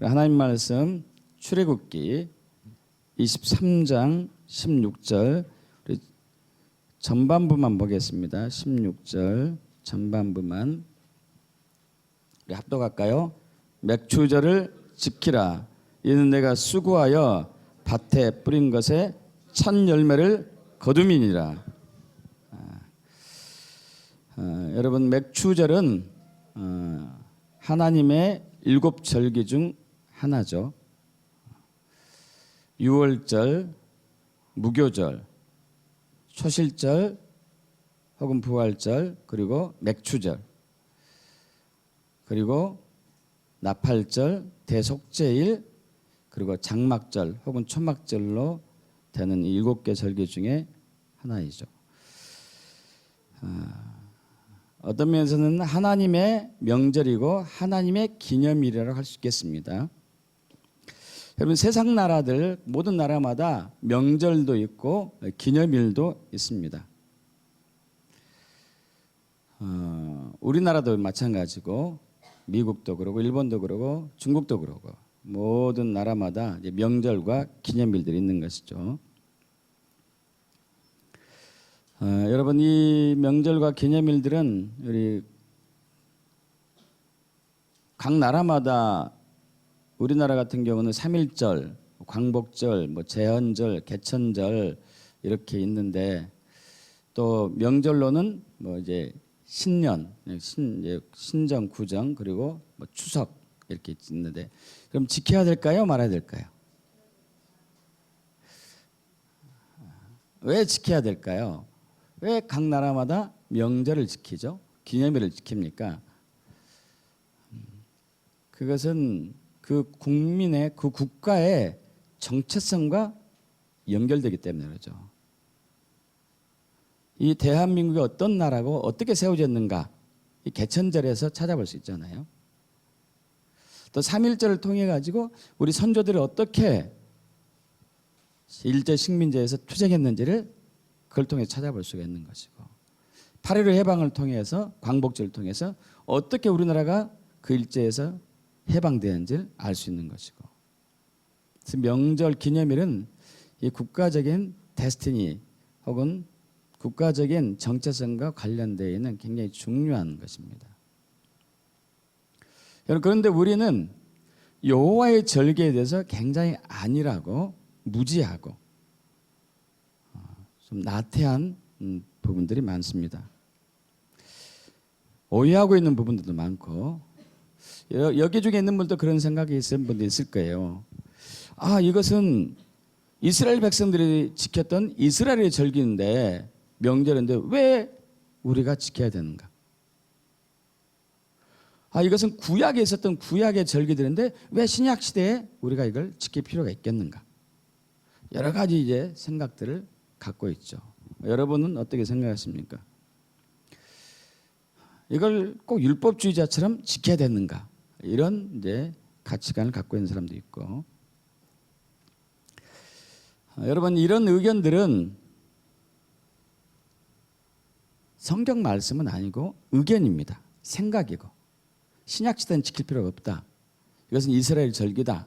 하나님 말씀 출애굽기 23장 16절 우리 전반부만 보겠습니다. 16절 전반부만 우리 합독할까요? 맥추절을 지키라. 이는 내가 수고하여 밭에 뿌린 것에 첫 열매를 거둠이니라. 여러분 맥추절은 하나님의 7절기 중 하나죠. 유월절, 무교절, 초실절 혹은 부활절, 그리고 맥추절, 그리고 나팔절, 대속제일, 그리고 장막절 혹은 초막절로 되는 7개 절기 중에 하나이죠. 어떤 면에서는 하나님의 명절이고 하나님의 기념일이라고 할 수 있겠습니다. 여러분 세상 나라들 모든 나라마다 명절도 있고 기념일도 있습니다. 우리나라도 마찬가지고 미국도 그러고 일본도 그러고 중국도 그러고 모든 나라마다 이제 명절과 기념일들이 있는 것이죠. 여러분 이 명절과 기념일들은 우리 각 나라마다 우리나라 같은 경우는 3.1절, 광복절, 제헌절, 개천절 이렇게 있는데 또 명절로는 이제 신년, 신정, 구정 그리고 추석 이렇게 있는데 그럼 지켜야 될까요? 말아야 될까요? 왜 지켜야 될까요? 왜 각 나라마다 명절을 지키죠? 기념일을 지킵니까? 그것은 그 국민의 그 국가의 정체성과 연결되기 때문에 그러죠. 이 대한민국이 어떤 나라고 어떻게 세워졌는가 이 개천절에서 찾아볼 수 있잖아요. 또 3.1절을 통해 가지고 우리 선조들이 어떻게 일제 식민지에서 투쟁했는지를 그걸 통해 찾아볼 수가 있는 것이고 8.15 해방을 통해서 광복절을 통해서 어떻게 우리나라가 그 일제에서 해방되는지를 알 수 있는 것이고 그래서 명절 기념일은 이 국가적인 데스티니 혹은 국가적인 정체성과 관련되어 있는 굉장히 중요한 것입니다. 여러분 그런데 우리는 여호와의 절기에 대해서 굉장히 안일하고 무지하고 좀 나태한 부분들이 많습니다. 오해하고 있는 부분들도 많고 여기 중에 있는 분도 그런 생각이 있는 분도 있을 거예요. 이것은 이스라엘 백성들이 지켰던 이스라엘의 절기인데 명절인데 왜 우리가 지켜야 되는가? 이것은 구약에 있었던 구약의 절기들인데 왜 신약 시대에 우리가 이걸 지킬 필요가 있겠는가? 여러 가지 이제 생각들을 갖고 있죠. 여러분은 어떻게 생각하십니까? 이걸 꼭 율법주의자처럼 지켜야 되는가? 이런 이제 가치관을 갖고 있는 사람도 있고, 여러분 이런 의견들은 성경 말씀은 아니고 의견입니다. 생각이고 신약 시대는 지킬 필요가 없다. 이것은 이스라엘 절기다.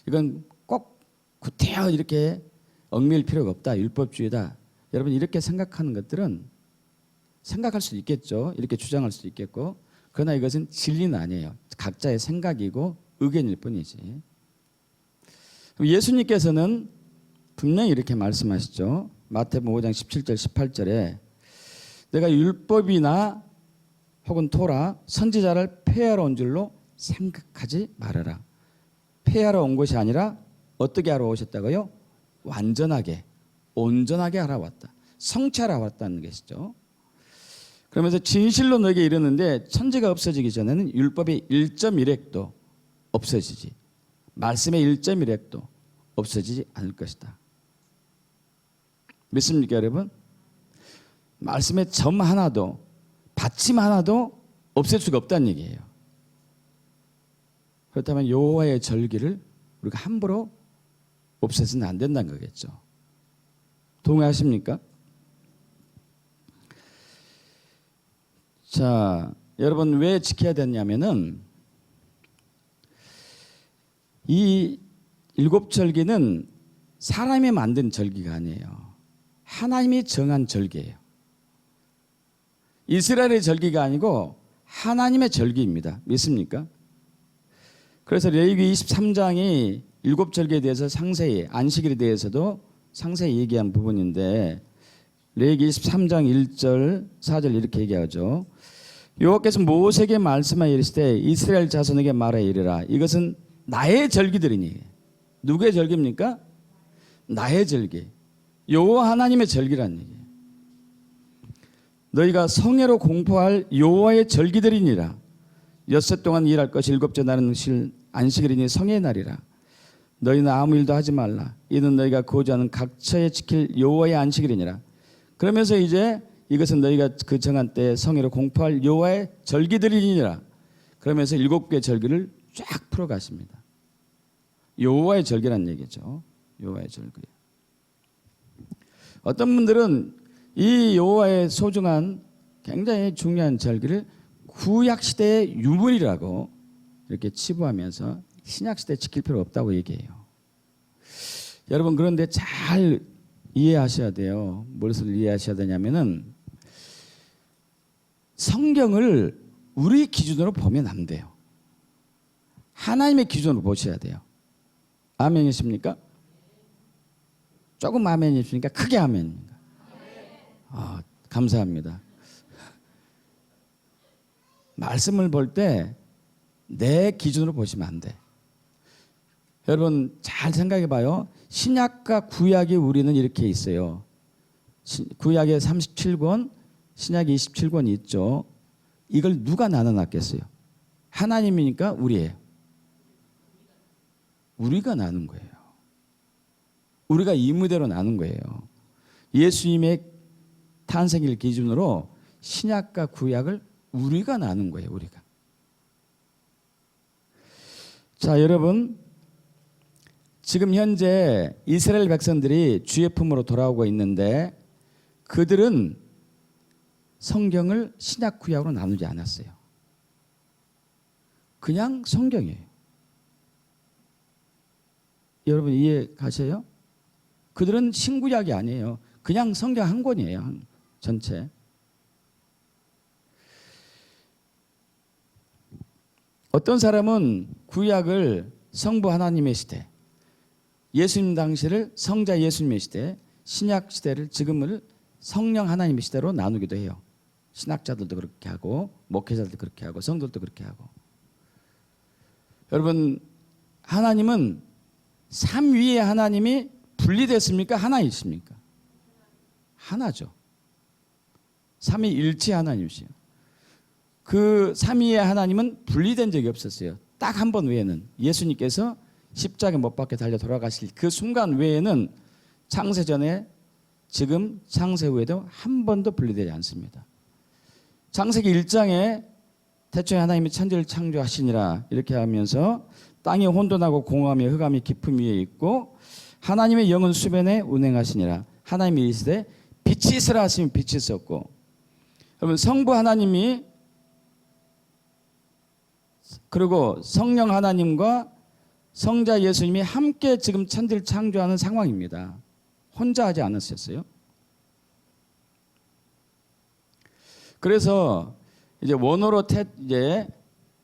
이건 꼭 구태여 이렇게 얽매일 필요가 없다. 율법주의다. 여러분 이렇게 생각하는 것들은 생각할 수 있겠죠. 이렇게 주장할 수 있겠고 그러나 이것은 진리는 아니에요. 각자의 생각이고 의견일 뿐이지. 예수님께서는 분명히 이렇게 말씀하시죠. 마태복음 5장 17절 18절에 내가 율법이나 혹은 토라 선지자를 폐하러 온 줄로 생각하지 말아라. 폐하러 온 것이 아니라 어떻게 하러 오셨다고요? 완전하게 온전하게 하러 왔다. 성취하러 왔다는 것이죠. 그러면서 진실로 너에게 이르는데 천지가 없어지기 전에는 율법의 1.1획도 없어지지 말씀의 1.1획도 없어지지 않을 것이다. 믿습니까 여러분? 말씀의 점 하나도 받침 하나도 없앨 수가 없다는 얘기예요. 그렇다면 여호와의 절기를 우리가 함부로 없애서는 안 된다는 거겠죠. 동의하십니까? 자, 여러분 왜 지켜야 되냐면은 이 일곱 절기는 사람이 만든 절기가 아니에요. 하나님이 정한 절기예요. 이스라엘의 절기가 아니고 하나님의 절기입니다. 믿습니까? 그래서 레위기 23장이 일곱 절기에 대해서 상세히, 안식일에 대해서도 상세히 얘기한 부분인데, 레위기 23장 1절 4절 이렇게 얘기하죠. 여호와께서 모세에게 말씀하여 이르시되 이스라엘 자손에게 말하여 이르라. 이것은 나의 절기들이니. 누구의 절기입니까? 나의 절기. 여호와 하나님의 절기란 얘기예요. 너희가 성회로 공포할 여호와의 절기들이니라. 엿새 동안 일할 것이 일곱째 날은 안식일이니 성회의 날이라. 너희는 아무 일도 하지 말라. 이는 너희가 거주하는 각처에 지킬 여호와의 안식일이니라. 그러면서 이제 이것은 너희가 그 정한 때에 성회로 공포할 여호와의 절기들이니라. 그러면서 7개의 절기를 쫙 풀어가십니다. 여호와의 절기란 얘기죠. 여호와의 절기. 어떤 분들은 이 여호와의 소중한 굉장히 중요한 절기를 구약시대의 유물이라고 이렇게 치부하면서 신약시대에 지킬 필요 없다고 얘기해요. 여러분, 그런데 잘 이해하셔야 돼요. 무엇을 이해하셔야 되냐면은 성경을 우리 기준으로 보면 안 돼요. 하나님의 기준으로 보셔야 돼요. 아멘이십니까? 조금 아멘이십니까? 크게 아멘입니까? 감사합니다. 말씀을 볼 때 내 기준으로 보시면 안 돼. 여러분 잘 생각해 봐요. 신약과 구약이 우리는 이렇게 있어요. 구약에 37권, 신약에 27권이 있죠. 이걸 누가 나눠놨겠어요? 하나님이니까 우리예요. 우리가 나눈 거예요. 우리가 임무대로 나눈 거예요. 예수님의 탄생일 기준으로 신약과 구약을 우리가 나눈 거예요. 우리가. 자, 여러분, 지금 현재 이스라엘 백성들이 주의 품으로 돌아오고 있는데 그들은 성경을 신약 구약으로 나누지 않았어요. 그냥 성경이에요. 여러분 이해 가세요? 그들은 신구약이 아니에요. 그냥 성경 한 권이에요. 전체. 어떤 사람은 구약을 성부 하나님의 시대, 예수님 당시를 성자 예수님의 시대, 신약 시대를 지금을 성령 하나님의 시대로 나누기도 해요. 신학자들도 그렇게 하고 목회자들도 그렇게 하고 성도들도 그렇게 하고. 여러분, 하나님은 삼위의 하나님이 분리됐습니까? 하나 있습니까? 하나죠. 삼위일체 하나님이시요. 그 삼위의 하나님은 분리된 적이 없었어요. 딱 한 번 외에는 예수님께서 십자가에 못 박혀 달려 돌아가실 그 순간 외에는 창세 전에 지금 창세 후에도 한 번도 분리되지 않습니다. 창세기 1장에 태초에 하나님이 천지를 창조하시니라 이렇게 하면서 땅이 혼돈하고 공허하며 흑암이 깊음 위에 있고 하나님의 영은 수변에 운행하시니라. 하나님이 이르시되 빛이 있으라 하시면 빛이 있었고. 여러분, 성부 하나님이 그리고 성령 하나님과 성자 예수님이 함께 지금 천지를 창조하는 상황입니다. 혼자 하지 않으셨어요. 그래서 이제 원어로 이제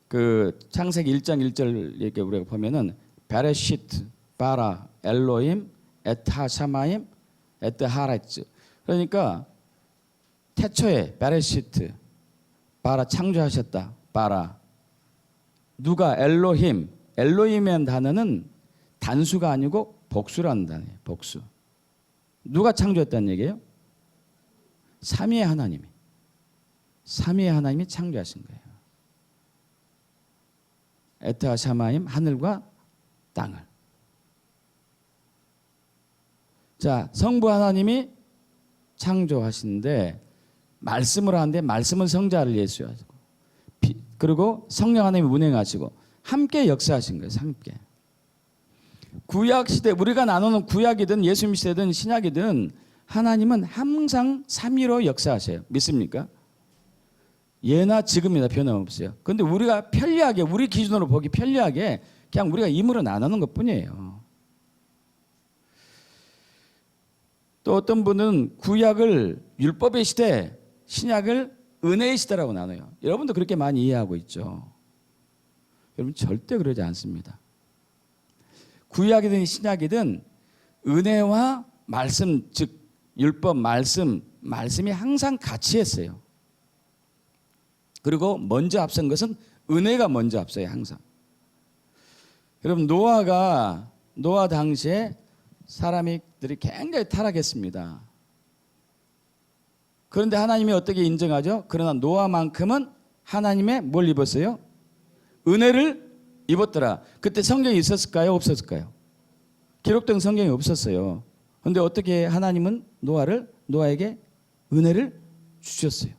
그 창세기 1장 1절 이렇게 우리가 보면은 베레시트, 바라, 엘로힘, 에타샤마임, 에트하라츠. 그러니까 태초에 베레시트, 바라 창조하셨다. 바라. 누가 엘로힘, 엘로힘이라는 단어는 단수가 아니고 복수라는 단어예요. 복수. 누가 창조했다는 얘기예요? 삼위의 하나님이. 삼위의 하나님이 창조하신 거예요. 에트하샤마임, 하늘과 땅을. 자, 성부 하나님이 창조하시는데 말씀을 하는데 말씀은 성자를 예수하시고 그리고 성령 하나님이 운행하시고 함께 역사하신 거예요. 함께. 구약 시대 우리가 나누는 구약이든 예수님 시대든 신약이든 하나님은 항상 삼위로 역사하셔요. 믿습니까? 예나 지금이나 변함없어요. 그런데 우리가 편리하게 우리 기준으로 보기 편리하게 그냥 우리가 임으로 나누는 것뿐이에요. 또 어떤 분은 구약을 율법의 시대, 신약을 은혜의 시대라고 나눠요. 여러분도 그렇게 많이 이해하고 있죠. 여러분 절대 그러지 않습니다. 구약이든 신약이든 은혜와 말씀, 즉 율법 말씀이 항상 같이 했어요. 그리고 먼저 앞선 것은 은혜가 먼저 앞서요, 항상. 여러분 노아 당시에 사람들이 굉장히 타락했습니다. 그런데 하나님이 어떻게 인정하죠? 그러나 노아만큼은 하나님의 뭘 입었어요? 은혜를 입었더라. 그때 성경이 있었을까요? 없었을까요? 기록된 성경이 없었어요. 그런데 어떻게 하나님은 노아에게 은혜를 주셨어요.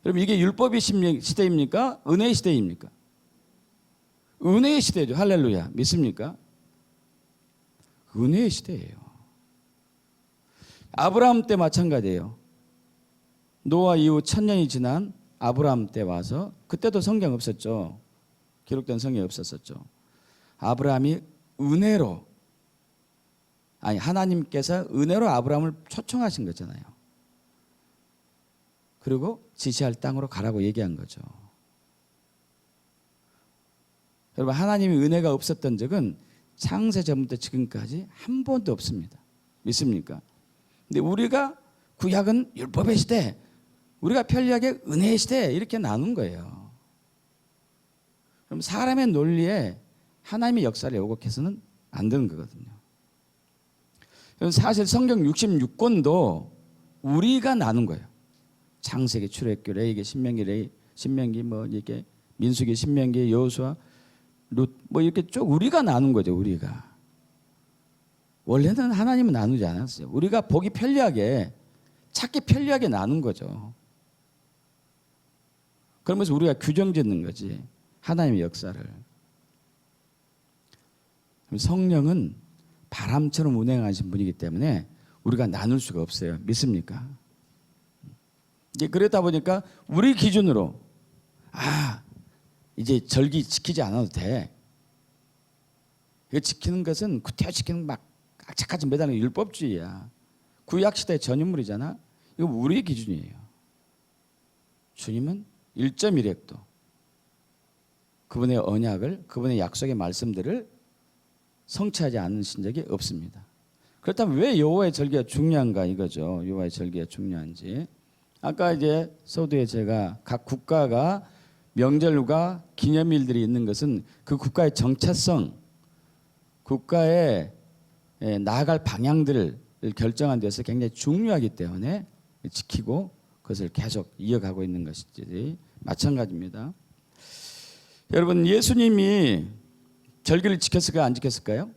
그럼 이게 율법의 시대입니까? 은혜의 시대입니까? 은혜의 시대죠. 할렐루야. 믿습니까? 은혜의 시대예요. 아브라함 때 마찬가지예요. 노아 이후 1000년이 지난 아브라함 때 와서 그때도 성경 없었죠. 기록된 성경이 없었었죠. 아브라함이 하나님께서 은혜로 아브라함을 초청하신 거잖아요. 그리고 지시할 땅으로 가라고 얘기한 거죠. 여러분 하나님의 은혜가 없었던 적은 창세 전부터 지금까지 한 번도 없습니다. 믿습니까? 근데 우리가 구약은 율법의 시대, 우리가 편리하게 은혜의 시대 이렇게 나눈 거예요. 그럼 사람의 논리에 하나님의 역사를 왜곡해서는 안 되는 거거든요. 사실 성경 66권도 우리가 나눈 거예요. 창세기, 출애굽기, 레위기, 신명기 뭐 이렇게 민수기, 신명기, 여호수아, 룻 뭐 이렇게 쭉 우리가 나눈 거죠. 우리가 원래는 하나님은 나누지 않았어요. 우리가 보기 편리하게 찾기 편리하게 나눈 거죠. 그러면서 우리가 규정 짓는 거지. 하나님의 역사를. 성령은 바람처럼 운행하신 분이기 때문에 우리가 나눌 수가 없어요. 믿습니까? 이제 그러다 보니까 우리 기준으로 이제 절기 지키지 않아도 돼. 이거 지키는 것은 구태여 지키는 막 악착같이 매달리는 율법주의야. 구약시대의 전유물이잖아. 이거 우리의 기준이에요. 주님은 1.1획도 그분의 언약을, 그분의 약속의 말씀들을 성취하지 않으신 적이 없습니다. 그렇다면 왜 여호와의 절기가 중요한가 이거죠. 여호와의 절기가 중요한지. 아까 이제 서두에 제가 각 국가가 명절과 기념일들이 있는 것은 그 국가의 정체성, 국가의 나아갈 방향들을 결정한 데서 굉장히 중요하기 때문에 지키고 그것을 계속 이어가고 있는 것이지 마찬가지입니다. 여러분 예수님이 절기를 지켰을까요? 안 지켰을까요?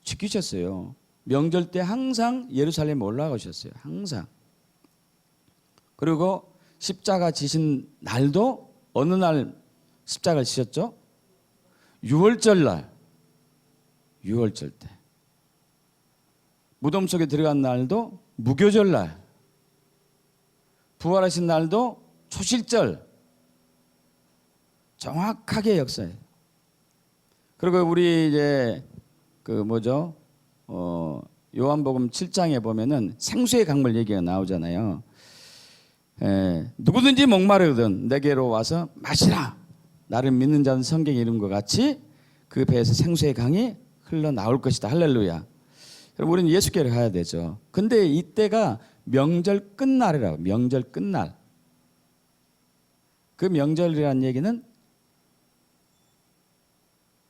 지키셨어요. 명절 때 항상 예루살렘에 올라가셨어요. 항상. 그리고 십자가 지신 날도 어느 날 십자가를 지셨죠? 6월절 날. 6월절 때. 무덤 속에 들어간 날도 무교절 날. 부활하신 날도 초실절. 정확하게 역사해요. 그리고 우리 이제 요한복음 7장에 보면은 생수의 강물 얘기가 나오잖아요. 누구든지 목마르거든 내게로 와서 마시라. 나를 믿는 자는 성경에 이룬 것 같이 그 배에서 생수의 강이 흘러나올 것이다. 할렐루야. 그럼 우리는 예수께로 가야 되죠. 근데 이때가 명절 끝날이라고. 명절 끝날. 그 명절이라는 얘기는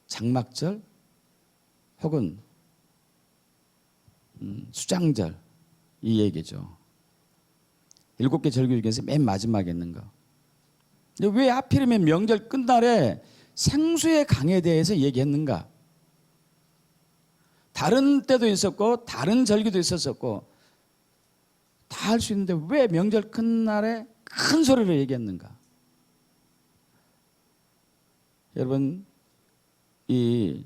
장막절 혹은 수장절 이 얘기죠. 7개 절기 중에서 맨 마지막에 있는 거. 근데 왜 하필이면 명절 끝날에 생수의 강에 대해서 얘기했는가? 다른 때도 있었고 다른 절기도 있었었고 다 할 수 있는데 왜 명절 끝날에 큰 소리로 얘기했는가? 여러분 이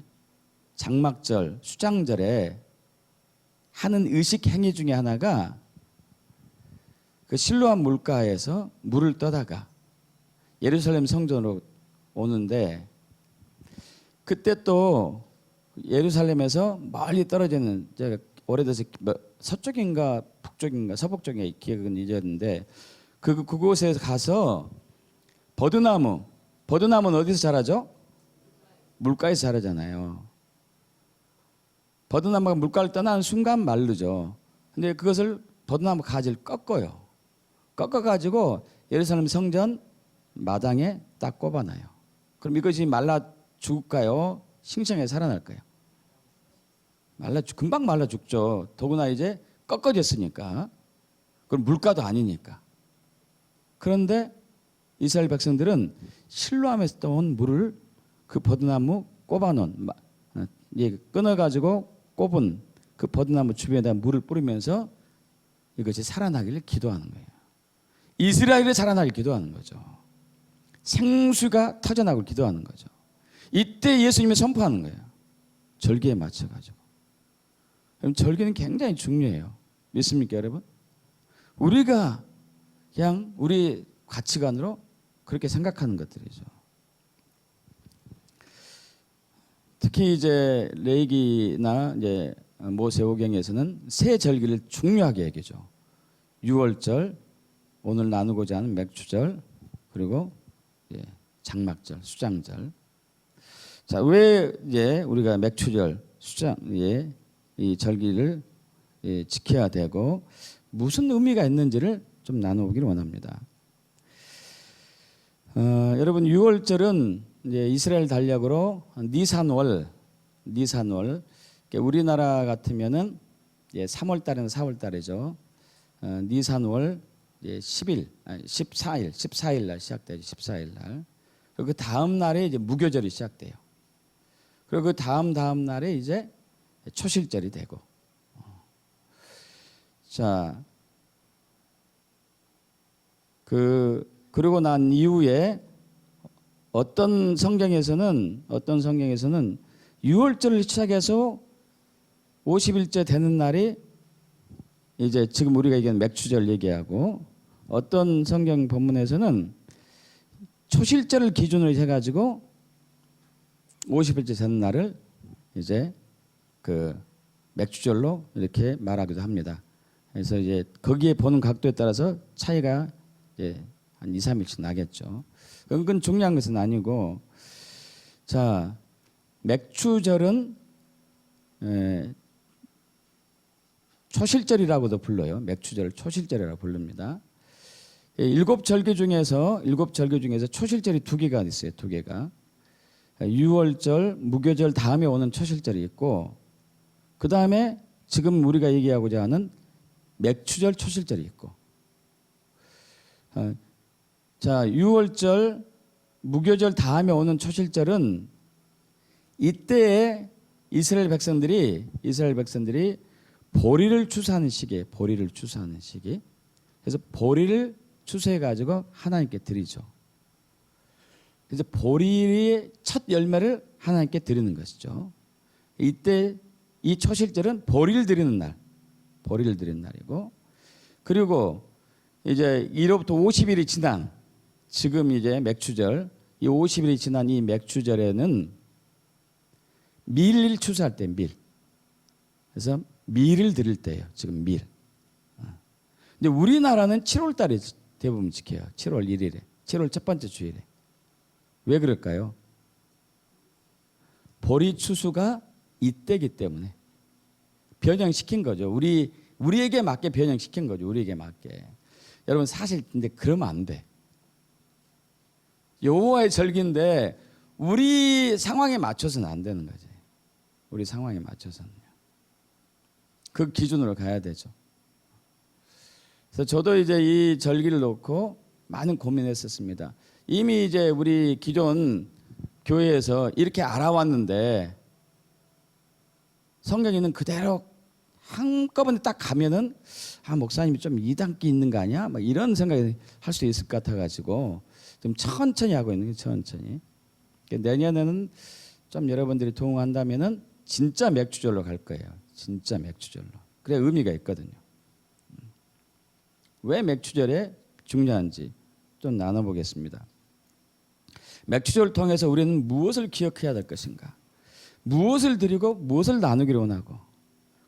장막절, 수장절에 하는 의식 행위 중에 하나가 그 실로암 물가에서 물을 떠다가 예루살렘 성전으로 오는데 그때 또 예루살렘에서 멀리 떨어지는 제가 오래돼서 서쪽인가 북쪽인가 서북 쪽에 기억은 잊었는데 그곳에 가서 버드나무는 어디서 자라죠? 물가에서 자라잖아요. 버드나무가 물가를 떠나는 순간 마르죠. 근데 그것을 버드나무 가지를 꺾어가지고 예루살렘 성전 마당에 딱 꼽아놔요. 그럼 이것이 말라 죽을까요? 싱싱하게 살아날까요? 금방 말라 죽죠. 더구나 이제 꺾어졌으니까. 그럼 물가도 아니니까. 그런데 이스라엘 백성들은 실로암에서 떠온 물을 그 버드나무 꼽아놓은 끊어가지고 꼽은 그 버드나무 주변에다 물을 뿌리면서 이것이 살아나기를 기도하는 거예요. 이스라엘이 살아나길 기도하는 거죠. 생수가 터져나오길 기도하는 거죠. 이때 예수님이 선포하는 거예요. 절기에 맞춰가지고. 그럼 절기는 굉장히 중요해요. 믿습니까, 여러분? 우리가 그냥 우리 가치관으로 그렇게 생각하는 것들이죠. 특히 이제 레위기나 이제 모세오경에서는 세 절기를 중요하게 여기죠. 유월절, 오늘 나누고자 하는 맥주절, 그리고 장막절, 수장절. 자, 왜 이제 우리가 맥주절, 수장, 이 절기를 지켜야 되고 무슨 의미가 있는지를 좀 나눠보기를 원합니다. 여러분, 유월절은 이제 이스라엘 달력으로 니산월, 우리나라 같으면은 3월 달에는 4월 달이죠. 니산월 14일 날 시작되죠. 14일 날. 그리고 그 다음 날에 이제 무교절이 시작돼요. 그리고 그 다음 날에 이제 초실절이 되고. 자, 그리고 난 이후에 어떤 성경에서는 6월절을 시작해서 50일째 되는 날이 이제 지금 우리가 얘기하는 맥주절 얘기하고, 어떤 성경 본문에서는 초실절을 기준으로 해가지고 50일째 되는 날을 이제 그 맥주절로 이렇게 말하기도 합니다. 그래서 이제 거기에 보는 각도에 따라서 차이가 이제 한 2, 3일씩 나겠죠. 그건 중요한 것은 아니고, 자, 맥주절은 초실절이라고도 불러요. 맥주절을 초실절이라고 부릅니다. 7절기 중에서 초실절이 2개가 있어요. 2개가. 유월절, 무교절 다음에 오는 초실절이 있고, 그 다음에 지금 우리가 얘기하고자 하는 맥주절 초실절이 있고. 자, 유월절, 무교절 다음에 오는 초실절은 이때에 이스라엘 백성들이 보리를 추수하는 시기에 그래서 보리를 추수해 가지고 하나님께 드리죠. 그래서 보리의 첫 열매를 하나님께 드리는 것이죠. 이때 이 초실절은 보리를 드리는 날이고, 그리고 이제 1호부터 50일이 지난 지금 이제 맥주절, 이 50일이 지난 이 맥주절에는 밀을 추수할 때 그래서 밀을 드릴 때예요. 지금 밀. 근데 우리나라는 7월 달에 대부분 지켜요. 7월 1일에. 7월 첫 번째 주일에. 왜 그럴까요? 보리 추수가 이때기 때문에 변형시킨 거죠. 우리에게 맞게 변형시킨 거죠. 우리에게 맞게. 여러분, 사실 근데 그러면 안 돼. 여호와의 절기인데 우리 상황에 맞춰서는 안 되는 거지. 우리 상황에 맞춰서는요. 그 기준으로 가야 되죠. 그래서 저도 이제 이 절기를 놓고 많은 고민했었습니다. 이미 이제 우리 기존 교회에서 이렇게 알아왔는데 성경에 있는 그대로 한꺼번에 딱 가면은 목사님이 좀 이단기 있는 거 아니야? 막 이런 생각을 할 수 있을 것 같아가지고 좀 천천히 하고 있는 거예요. 천천히. 내년에는 좀 여러분들이 동의한다면은 진짜 맥주절로 갈 거예요. 진짜 맥주절로. 그래 의미가 있거든요. 왜 맥주절에 중요한지 좀 나눠보겠습니다. 맥추절을 통해서 우리는 무엇을 기억해야 될 것인가? 무엇을 드리고 무엇을 나누기를 원하고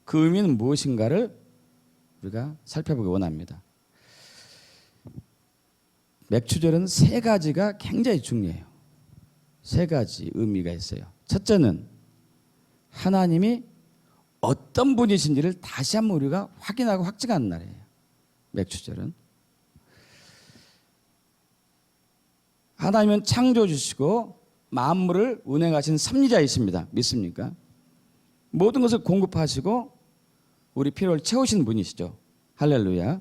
그 의미는 무엇인가를 우리가 살펴보기 원합니다. 맥추절은 세 가지가 굉장히 중요해요. 세 가지 의미가 있어요. 첫째는 하나님이 어떤 분이신지를 다시 한번 우리가 확인하고 확증하는 날이에요. 맥추절은 하나님은 창조주시고 만물을 운행하신 섭리자이십니다. 믿습니까? 모든 것을 공급하시고 우리 필요를 채우시는 분이시죠. 할렐루야.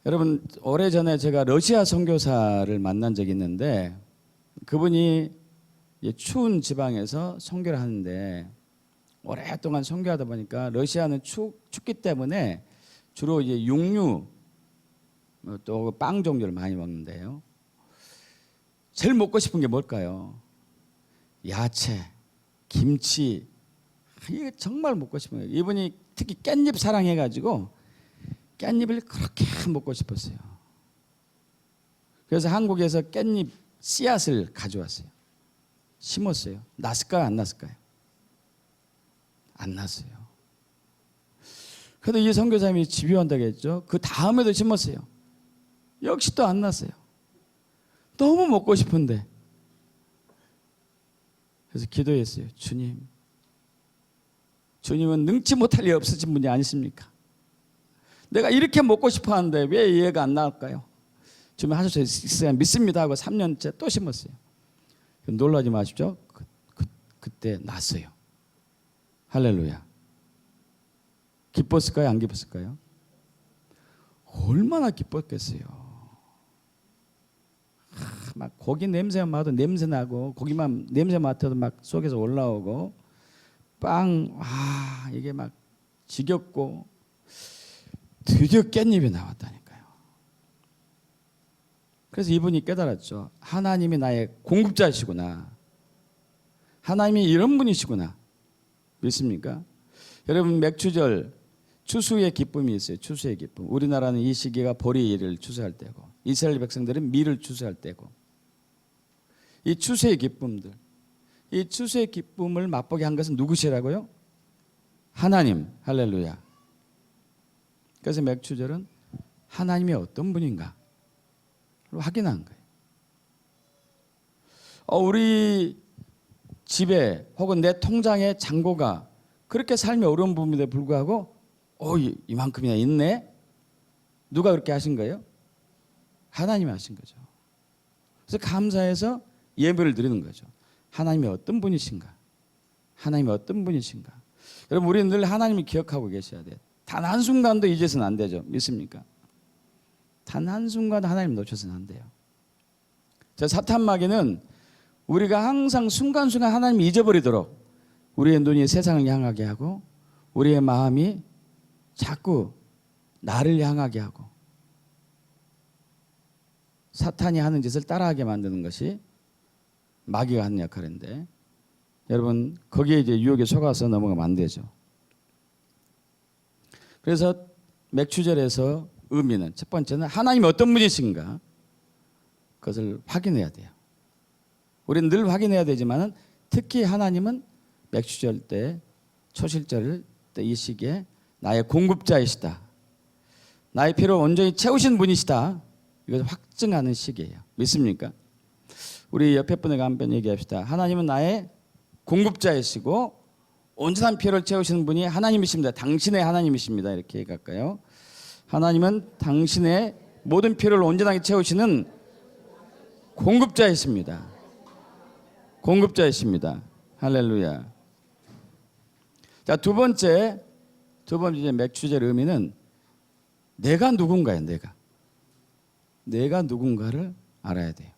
여러분, 오래전에 제가 러시아 선교사를 만난 적이 있는데 그분이 추운 지방에서 선교를 하는데 오랫동안 선교하다 보니까 러시아는 춥기 때문에 주로 이제 육류 또 빵 종류를 많이 먹는데요. 제일 먹고 싶은 게 뭘까요? 야채, 김치. 이게 정말 먹고 싶은 거예요. 이분이 특히 깻잎 사랑해가지고 깻잎을 그렇게 먹고 싶었어요. 그래서 한국에서 깻잎 씨앗을 가져왔어요. 심었어요. 났을까요? 안 났을까요? 안 났어요. 그래도 이 선교사님이 집요한다고 했죠. 그 다음에도 심었어요. 역시 또 안 났어요. 너무 먹고 싶은데. 그래서 기도했어요. 주님은 능치 못할 일 없으신 분이 아니십니까? 내가 이렇게 먹고 싶어 하는데 왜 이해가 안 나올까요? 주님 하실 수 있어야 믿습니다 하고 3년째 또 심었어요. 놀라지 마십시오. 그때 났어요. 할렐루야. 기뻤을까요? 안 기뻤을까요? 얼마나 기뻤겠어요. 막 고기 냄새만 맡아도 냄새 나고 고기만 냄새 맡아도 막 속에서 올라오고 빵, 이게 막 지겹고 드디어 깻잎이 나왔다니까요. 그래서 이분이 깨달았죠. 하나님이 나의 공급자이시구나. 하나님이 이런 분이시구나. 믿습니까? 여러분, 맥추절 추수의 기쁨이 있어요. 추수의 기쁨. 우리나라는 이 시기가 보리를 추수할 때고 이스라엘 백성들은 밀을 추수할 때고 이 추수의 기쁨들, 이 추수의 기쁨을 맛보게 한 것은 누구시라고요? 하나님. 할렐루야. 그래서 맥추절은 하나님이 어떤 분인가 확인한 거예요. 우리 집에 혹은 내 통장에 잔고가 그렇게 삶이 어려운 부분에 불구하고 이만큼이나 있네? 누가 그렇게 하신 거예요? 하나님이 하신 거죠. 그래서 감사해서 예배를 드리는 거죠. 하나님이 어떤 분이신가? 하나님이 어떤 분이신가? 여러분, 우리는 늘 하나님을 기억하고 계셔야 돼요. 단 한순간도 잊어서는 안 되죠. 믿습니까? 단 한순간도 하나님 놓쳐서는 안 돼요. 사탄 마귀는 우리가 항상 순간순간 하나님을 잊어버리도록 우리의 눈이 세상을 향하게 하고 우리의 마음이 자꾸 나를 향하게 하고 사탄이 하는 짓을 따라하게 만드는 것이 마귀가 하는 역할인데 여러분 거기에 이제 유혹에 속아서 넘어가면 안 되죠. 그래서 맥추절에서 의미는 첫 번째는 하나님이 어떤 분이신가 그것을 확인해야 돼요. 우리는 늘 확인해야 되지만은 특히 하나님은 맥추절 때 초실절 때 이 시기에 나의 공급자이시다. 나의 필요를 온전히 채우신 분이시다. 이것을 확증하는 시기예요. 믿습니까? 우리 옆에 분에게 한번 얘기합시다. 하나님은 나의 공급자이시고 온전한 필요를 채우시는 분이 하나님이십니다. 당신의 하나님이십니다. 이렇게 얘기할까요? 하나님은 당신의 모든 필요를 온전하게 채우시는 공급자이십니다. 공급자이십니다. 할렐루야. 자, 두 번째 맥추절 의미는 내가 누군가예요. 내가 누군가를 알아야 돼요.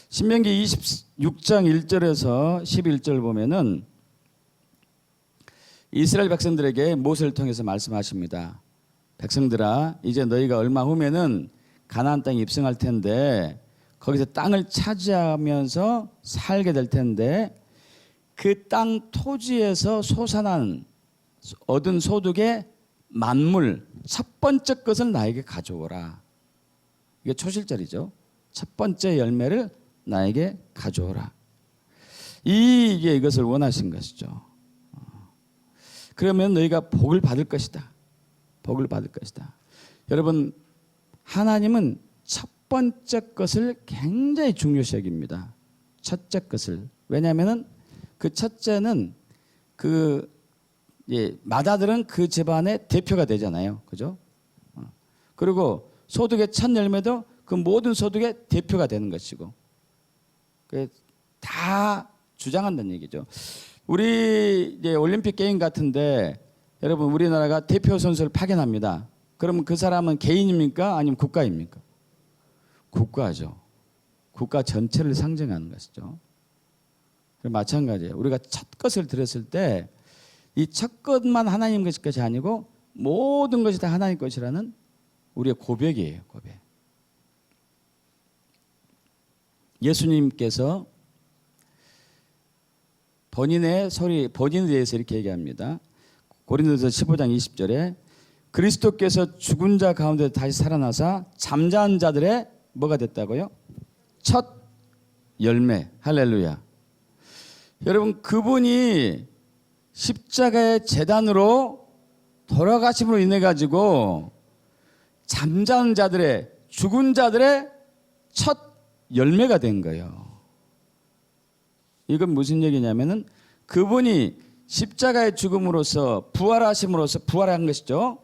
신명기 26장 1절에서 11절 보면은 이스라엘 백성들에게 모세를 통해서 말씀하십니다. 백성들아, 이제 너희가 얼마 후면은 가나안 땅에 입성할 텐데 거기서 땅을 차지하면서 살게 될 텐데 그 땅 토지에서 솟아난 얻은 소득의 만물 첫 번째 것을 나에게 가져오라. 이게 초실절이죠. 첫 번째 열매를 나에게 가져오라. 이게 이것을 원하신 것이죠. 그러면 너희가 복을 받을 것이다. 복을 받을 것이다. 여러분, 하나님은 첫 번째 것을 굉장히 중요시 여깁니다. 첫째 것을. 왜냐하면 그 첫째는 맏아들은 그 집안의 대표가 되잖아요. 그죠? 그리고 소득의 첫 열매도 그 모든 소득의 대표가 되는 것이고, 다 주장한다는 얘기죠. 우리 이제 올림픽 게임 같은데 여러분, 우리나라가 대표 선수를 파견합니다. 그러면 그 사람은 개인입니까? 아니면 국가입니까? 국가죠. 국가 전체를 상징하는 것이죠. 마찬가지예요. 우리가 첫 것을 들었을 때 이 첫 것만 하나님 것이 아니고 모든 것이 다 하나님 것이라는 우리의 고백이에요. 고백. 예수님께서 본인에 대해서 이렇게 얘기합니다. 고린도서 15장 20절에 그리스도께서 죽은 자 가운데 다시 살아나사 잠자는 자들의 뭐가 됐다고요? 첫 열매. 할렐루야. 여러분, 그분이 십자가의 제단으로 돌아가심으로 인해 가지고 잠자는 자들의, 죽은 자들의 첫 열매가 된 거예요. 이건 무슨 얘기냐면은 그분이 십자가의 죽음으로써 부활하심으로써 부활한 것이죠.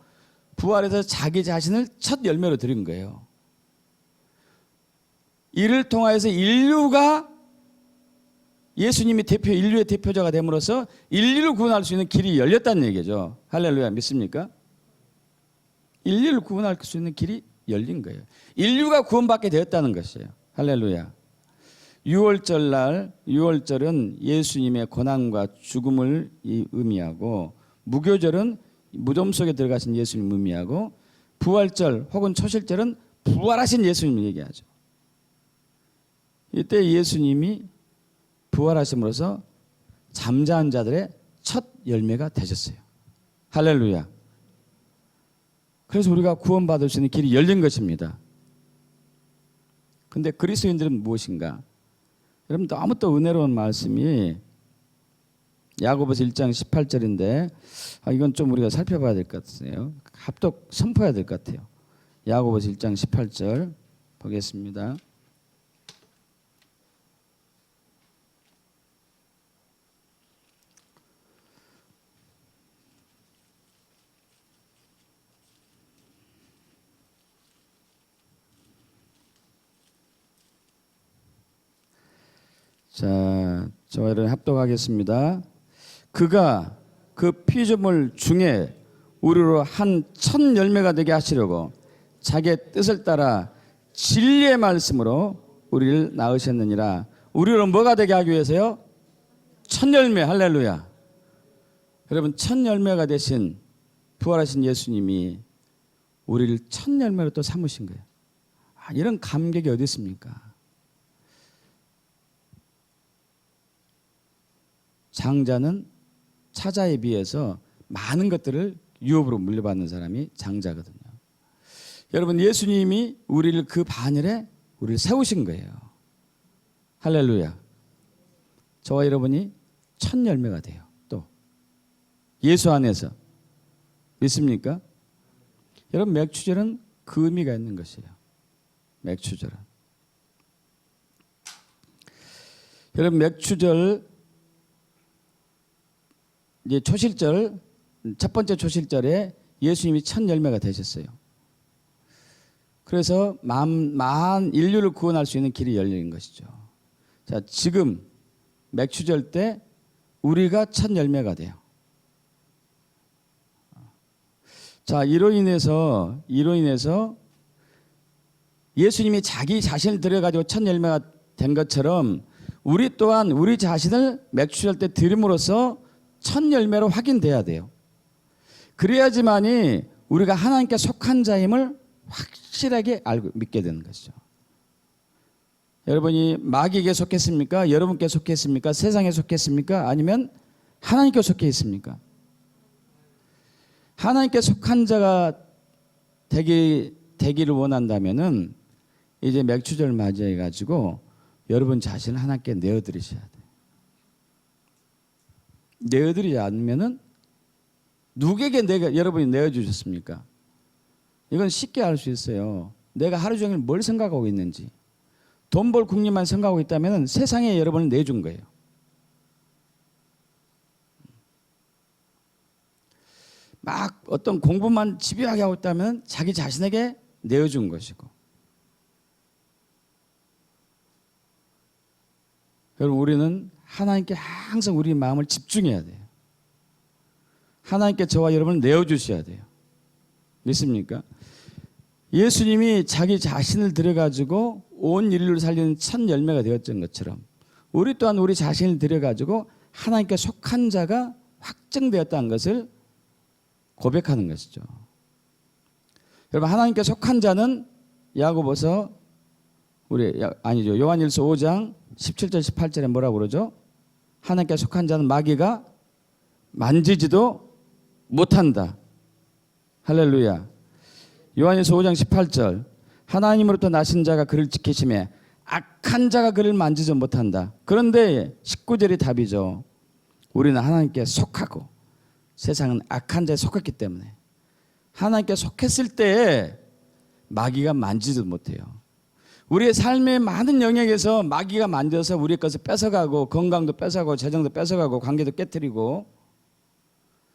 부활해서 자기 자신을 첫 열매로 드린 거예요. 이를 통하여서 인류가 예수님이 인류의 대표자가 됨으로써 인류를 구원할 수 있는 길이 열렸다는 얘기죠. 할렐루야. 믿습니까? 인류를 구원할 수 있는 길이 열린 거예요. 인류가 구원받게 되었다는 것이에요. 할렐루야. 유월절은 예수님의 고난과 죽음을 의미하고, 무교절은 무덤 속에 들어가신 예수님을 의미하고, 부활절 혹은 초실절은 부활하신 예수님을 얘기하죠. 이때 예수님이 부활하심으로써 잠자는 자들의 첫 열매가 되셨어요. 할렐루야. 그래서 우리가 구원받을 수 있는 길이 열린 것입니다. 근데 그리스도인들은 무엇인가? 여러분, 너무 또 은혜로운 말씀이 야고보서 1장 18절인데 이건 좀 우리가 살펴봐야 될 것 같아요. 합독 선포해야 될 것 같아요. 야고보서 1장 18절 보겠습니다. 자, 저와 여러분 합독하겠습니다. 그가 그 피조물 중에 우리로 한 첫 열매가 되게 하시려고 자기의 뜻을 따라 진리의 말씀으로 우리를 낳으셨느니라. 우리로 뭐가 되게 하기 위해서요? 첫 열매. 할렐루야. 여러분, 첫 열매가 되신 부활하신 예수님이 우리를 첫 열매로 또 삼으신 거예요. 이런 감격이 어디 있습니까? 장자는 차자에 비해서 많은 것들을 유업으로 물려받는 사람이 장자거든요. 여러분, 예수님이 우리를 그 반열에 우리를 세우신 거예요. 할렐루야. 저와 여러분이 첫 열매가 돼요. 또 예수 안에서. 믿습니까? 여러분, 맥추절은 그 의미가 있는 것이에요. 맥추절은. 여러분, 맥추절 이제 초실절, 첫 번째 초실절에 예수님이 첫 열매가 되셨어요. 그래서 만 인류를 구원할 수 있는 길이 열린 것이죠. 자, 지금 맥추절 때 우리가 첫 열매가 돼요. 자, 이로 인해서 예수님이 자기 자신을 들여가지고 첫 열매가 된 것처럼 우리 또한 우리 자신을 맥추절 때 드림으로써 첫 열매로 확인돼야 돼요. 그래야지만이 우리가 하나님께 속한 자임을 확실하게 알고 믿게 되는 것이죠. 여러분이 마귀에게 속했습니까? 여러분께 속했습니까? 세상에 속했습니까? 아니면 하나님께 속해 있습니까? 하나님께 속한 자가 되기를 원한다면은 이제 맥추절 맞이해 가지고 여러분 자신을 하나님께 내어드리셔야 돼요. 내어드리지 않으면은 누구에게 여러분이 내어주셨습니까? 이건 쉽게 알 수 있어요. 내가 하루 종일 뭘 생각하고 있는지. 돈 벌 궁리만 생각하고 있다면 세상에 여러분을 내준 거예요. 막 어떤 공부만 집요하게 하고 있다면 자기 자신에게 내어준 것이고. 여러분, 우리는 하나님께 항상 우리 마음을 집중해야 돼요. 하나님께 저와 여러분을 내어주셔야 돼요. 믿습니까? 예수님이 자기 자신을 들여가지고 온 인류를 살리는 첫 열매가 되었던 것처럼 우리 또한 우리 자신을 들여가지고 하나님께 속한 자가 확증되었다는 것을 고백하는 것이죠. 여러분, 하나님께 속한 자는 야고보서 요한일서 5장 17절 18절에 뭐라고 그러죠? 하나님께 속한 자는 마귀가 만지지도 못한다. 할렐루야. 요한일서 5장 18절 하나님으로부터 나신 자가 그를 지키심에 악한 자가 그를 만지지 못한다. 그런데 19절이 답이죠. 우리는 하나님께 속하고 세상은 악한 자에 속했기 때문에 하나님께 속했을 때 마귀가 만지지도 못해요. 우리의 삶의 많은 영역에서 마귀가 만져서 우리의 것을 뺏어가고 건강도 뺏어가고 재정도 뺏어가고 관계도 깨뜨리고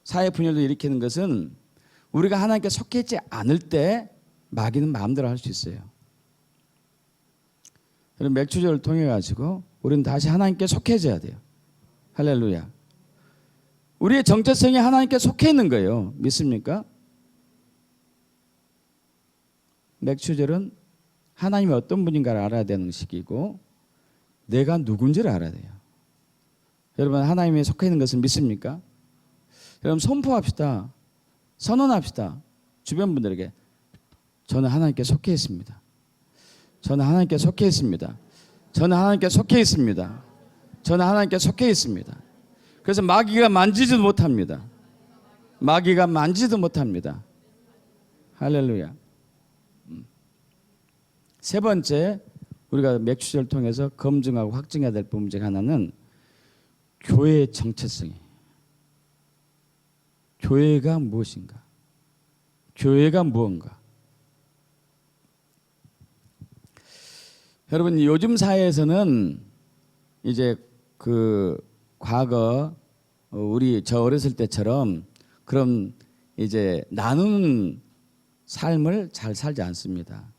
사회 분열도 일으키는 것은 우리가 하나님께 속해 있지 않을 때 마귀는 마음대로 할 수 있어요. 그럼 맥주절을 통해 가지고 우리는 다시 하나님께 속해져야 돼요. 할렐루야. 우리의 정체성이 하나님께 속해 있는 거예요. 믿습니까? 맥주절은 하나님이 어떤 분인가를 알아야 되는 시기고 내가 누군지를 알아야 돼요. 여러분, 하나님이 속해 있는 것을 믿습니까? 여러분, 선포합시다. 선언합시다. 주변 분들에게 저는 하나님께 속해 있습니다. 저는 하나님께 속해 있습니다. 저는 하나님께 속해 있습니다. 저는 하나님께 속해 있습니다. 그래서 마귀가 만지지도 못합니다. 마귀가 만지지도 못합니다. 할렐루야. 세 번째, 우리가 맥주절을 통해서 검증하고 확증해야 될 부분 중 하나는 교회의 정체성이에요. 교회가 무엇인가? 교회가 무언가? 여러분, 요즘 사회에서는 이제 그 과거 저 어렸을 때처럼 그런 이제 나누는 삶을 잘 살지 않습니다.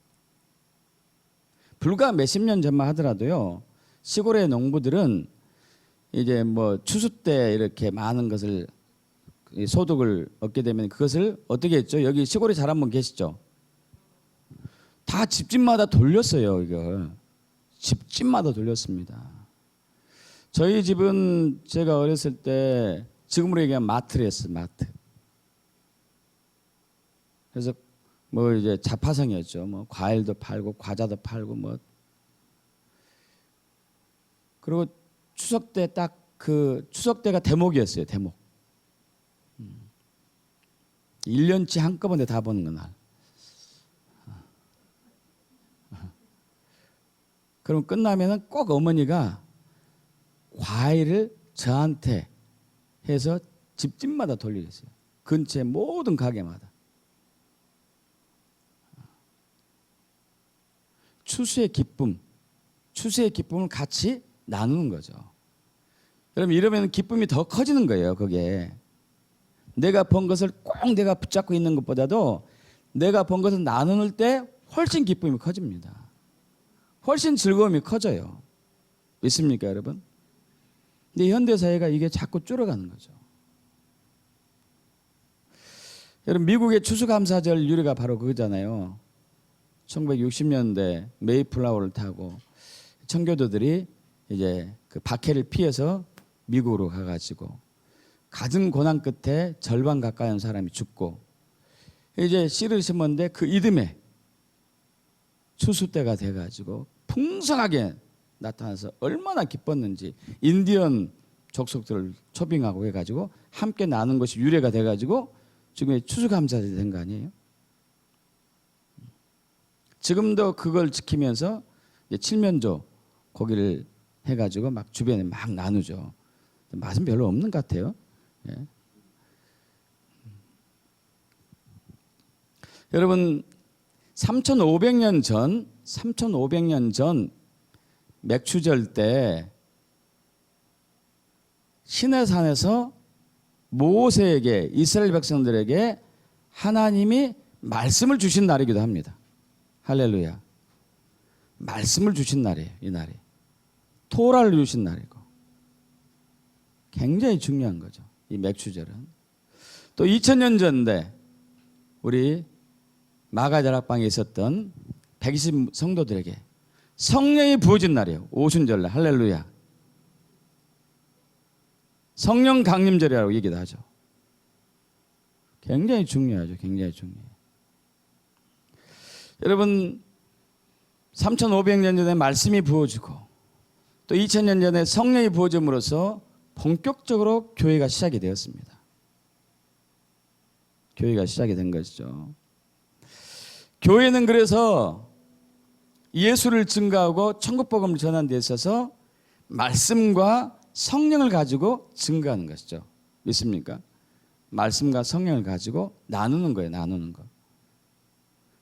불과 몇십 년 전만 하더라도요, 시골의 농부들은 이제 뭐 추수 때 이렇게 많은 것을 소득을 얻게 되면 그것을 어떻게 했죠? 여기 시골에 잘 한분 계시죠? 다 집집마다 돌렸어요. 이걸 집집마다 돌렸습니다. 저희 집은 제가 어렸을 때 지금으로 얘기하면 마트를 했어요. 마트. 그래서 뭐 이제 자파성이었죠. 뭐 과일도 팔고 과자도 팔고 뭐. 그리고 추석 때 딱 그 추석 때가 대목이었어요. 대목. 1년치 한꺼번에 다 보는 그날. 그럼 끝나면은 꼭 어머니가 과일을 저한테 해서 집집마다 돌리겠어요. 근처의 모든 가게마다. 추수의 기쁨을 같이 나누는 거죠. 여러분, 이러면 기쁨이 더 커지는 거예요. 그게 내가 번 것을 꼭 내가 붙잡고 있는 것보다도 내가 번 것을 나누는 때 훨씬 기쁨이 커집니다. 훨씬 즐거움이 커져요. 믿습니까, 여러분? 근데 현대사회가 이게 자꾸 줄어가는 거죠. 여러분, 미국의 추수감사절 유래가 바로 그거잖아요. 1960년대 메이플라워를 타고 청교도들이 이제 그 박해를 피해서 미국으로 가가지고 갖은 고난 끝에 절반 가까이 온 사람이 죽고 이제 씨를 심었는데 그 이듬해 추수 때가 돼가지고 풍성하게 나타나서 얼마나 기뻤는지 인디언 족속들을 초빙하고 해가지고 함께 나눈 것이 유래가 돼가지고 지금 추수감사절이 된 거 아니에요? 지금도 그걸 지키면서 이제 칠면조 고기를 해가지고 막 주변에 막 나누죠. 맛은 별로 없는 것 같아요. 예. 여러분 3,500년 전 맥추절 때 시내산에서 모세에게 이스라엘 백성들에게 하나님이 말씀을 주신 날이기도 합니다. 할렐루야. 말씀을 주신 날이에요. 이 날이. 토라를 주신 날이고. 굉장히 중요한 거죠. 이 맥추절은. 또 2000년 전인데 우리 마가다락방에 있었던 120 성도들에게 성령이 부어진 날이에요. 오순절날. 할렐루야. 성령 강림절이라고 얘기도 하죠. 굉장히 중요하죠. 굉장히 중요해요. 여러분 3,500년 전에 말씀이 부어지고 또 2000년 전에 성령이 부어짐으로써 본격적으로 교회가 시작이 되었습니다. 교회가 시작이 된 것이죠. 교회는 그래서 예수를 증거하고 천국복음을 전하는 데 있어서 말씀과 성령을 가지고 증거하는 것이죠. 믿습니까? 말씀과 성령을 가지고 나누는 거예요. 나누는 거.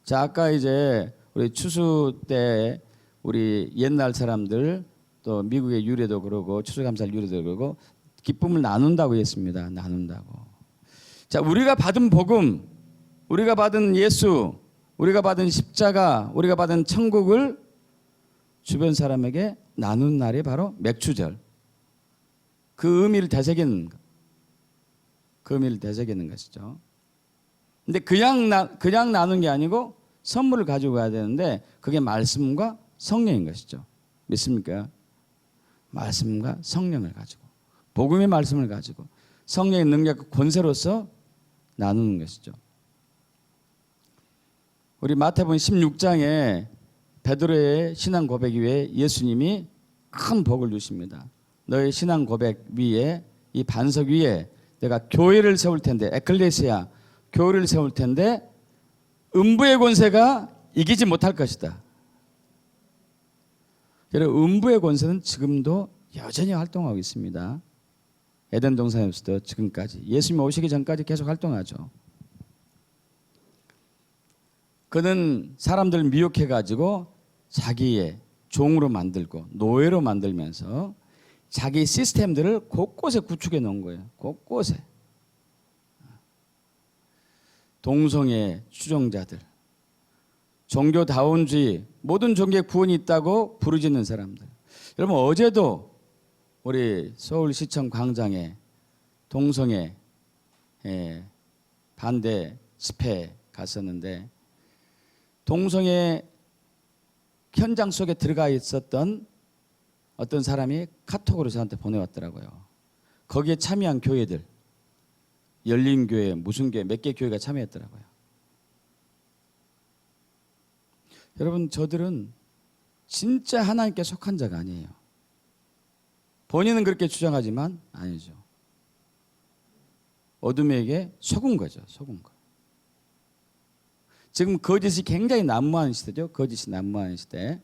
자, 아까 이제 우리 추수 때 우리 옛날 사람들 또 미국의 유래도 그러고 추수감사절 유래도 그러고 기쁨을 나눈다고 했습니다. 나눈다고. 자, 우리가 받은 복음, 우리가 받은 예수, 우리가 받은 십자가, 우리가 받은 천국을 주변 사람에게 나눈 날이 바로 맥추절. 그 의미를 되새기는 것. 그 의미를 되새기는 것이죠. 근데 그냥 나눈 게 아니고 선물을 가지고 가야 되는데 그게 말씀과 성령인 것이죠. 믿습니까? 말씀과 성령을 가지고 복음의 말씀을 가지고 성령의 능력 권세로서 나누는 것이죠. 우리 마태복음 16장에 베드로의 신앙 고백 위에 예수님이 큰 복을 주십니다. 너의 신앙 고백 위에 이 반석 위에 내가 교회를 세울 텐데 에클레시아 교회를 세울 텐데 음부의 권세가 이기지 못할 것이다. 여러분 음부의 권세는 지금도 여전히 활동하고 있습니다. 에덴 동산에서부터 지금까지 예수님 오시기 전까지 계속 활동하죠. 그는 사람들을 미혹해가지고 자기의 종으로 만들고 노예로 만들면서 자기 시스템들을 곳곳에 구축해 놓은 거예요. 곳곳에. 동성애 추종자들, 종교다운주의, 모든 종교에 구원이 있다고 부르짖는 사람들. 여러분 어제도 우리 서울시청 광장에 동성애 반대 집회 갔었는데 동성애 현장 속에 들어가 있었던 어떤 사람이 카톡으로 저한테 보내왔더라고요. 거기에 참여한 교회들, 열린교회, 무슨 교회, 몇 개 교회가 참여했더라고요. 여러분 저들은 진짜 하나님께 속한 자가 아니에요. 본인은 그렇게 주장하지만 아니죠. 어둠에게 속은 거죠. 속은 거. 지금 거짓이 굉장히 난무하는 시대죠. 거짓이 난무하는 시대.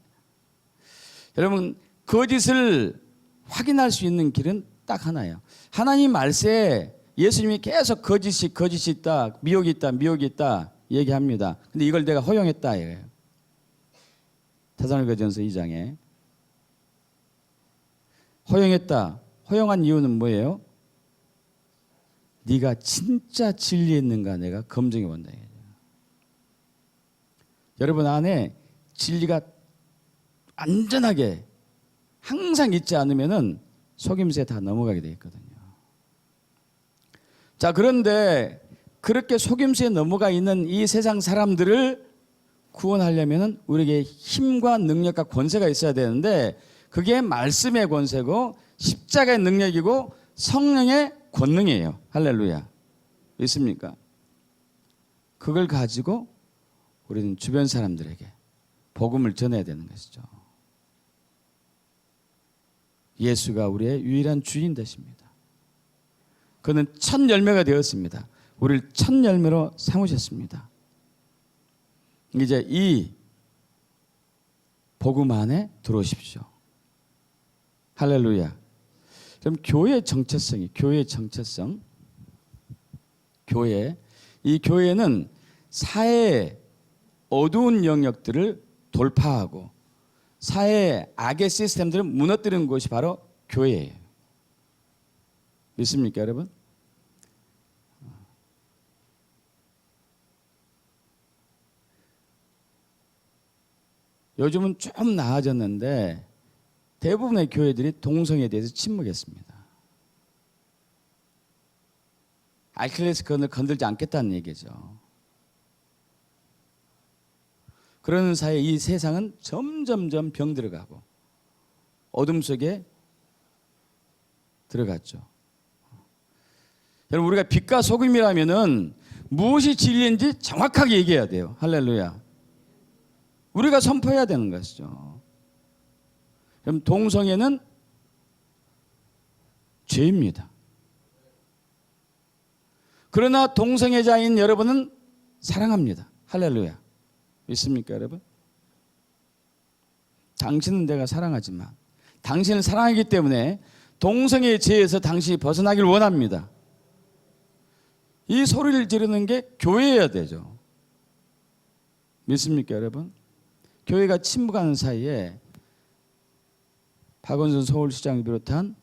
여러분 거짓을 확인할 수 있는 길은 딱 하나예요. 하나님 말씀에 예수님이 계속 거짓이 있다, 미혹이 있다 얘기합니다. 근데 이걸 내가 허용했다 이거예요. 데살로니가전서 2장에 허용했다. 허용한 이유는 뭐예요? 네가 진짜 진리에 있는가 내가 검증해 본다. 여러분 안에 진리가 안전하게 항상 있지 않으면은 속임수에 다 넘어가게 되어 있거든요. 자, 그런데 그렇게 속임수에 넘어가 있는 이 세상 사람들을 구원하려면은 우리에게 힘과 능력과 권세가 있어야 되는데 그게 말씀의 권세고 십자가의 능력이고 성령의 권능이에요. 할렐루야. 있습니까? 그걸 가지고 우리는 주변 사람들에게 복음을 전해야 되는 것이죠. 예수가 우리의 유일한 주인 되십니다. 그는 첫 열매가 되었습니다. 우리를 첫 열매로 삼으셨습니다. 이제 이 복음 안에 들어오십시오. 할렐루야. 그럼 교회의 정체성이 이 교회는 사회의 어두운 영역들을 돌파하고 사회의 악의 시스템들을 무너뜨리는 곳이 바로 교회예요. 믿습니까, 여러분? 요즘은 좀 나아졌는데 대부분의 교회들이 동성애에 대해서 침묵했습니다. 아킬레스 건을 건들지 않겠다는 얘기죠. 그러는 사이에 이 세상은 점점점 병들어가고 어둠 속에 들어갔죠. 여러분, 우리가 빛과 소금이라면은 무엇이 진리인지 정확하게 얘기해야 돼요. 할렐루야. 우리가 선포해야 되는 것이죠. 그럼 동성애는 죄입니다. 그러나 동성애자인 여러분은 사랑합니다. 할렐루야. 믿습니까, 여러분? 당신은 내가 사랑하지만 당신을 사랑하기 때문에 동성애의 죄에서 당신이 벗어나길 원합니다. 이 소리를 지르는 게 교회여야 되죠. 믿습니까, 여러분? 교회가 침묵하는 사이에 박원순 서울시장을 비롯한